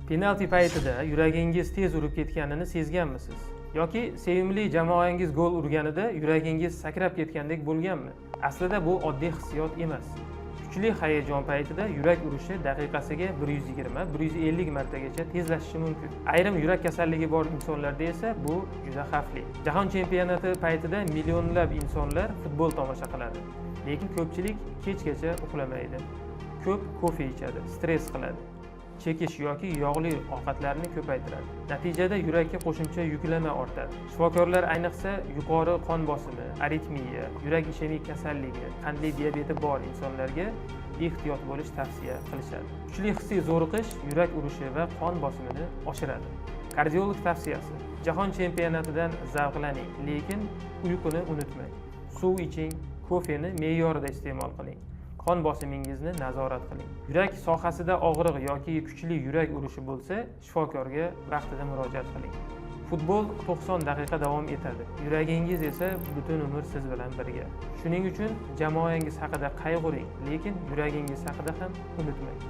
Penalti paytida yuragingiz tez urib ketganini sezganmisiz? Yoki sevimli jamoangiz gol urganida yuragingiz sakrab ketgandek bo'lganmi? Aslida bu oddiy hissiyot emas. Kuchli hayajon paytida yurak urishi daqiqasiga 120-150 martagacha tezlashishi mumkin. Ayrim yurak kasalligi bor insonlarda esa bu juda xavfli. Jahon chempionati paytida millionlab insonlar futbol tomosha qiladi. Lekin ko'pchilik kechgacha uxlamaydi. Ko'p kofe ichadi, stress qiladi. Chekish yoki yog'li ovqatlarni ko'paytiradi. Natijada yurakka qo'shimcha yuklama ortadi. Shifokorlar ayniqsa yuqori qon bosimi, aritmiya, yurak ishemik kasalligi, qandli diabeti bor insonlarga ehtiyot bo'lish tavsiya qilishadi. Kuchli hissiy zo'riqish yurak urishi va qon bosimini oshiradi. Kardiolog tavsiyasi: Jahon chempionatidan zavqlaning, lekin uyquni unutmang. Suv iching, kofeni me'yorida iste'mol qiling. Qon bosimingizni nazorat qiling. Yurak sohasida og'riq yoki kuchli yurak urishi bo'lsa, shifokorga vaqtida murojaat qiling. Futbol 90 daqiqa davom etadi. Yuragingiz esa butun umr siz bilan birga. Shuning uchun jamoangiz haqida qayg'uring, lekin yuragingiz haqida ham unutmang.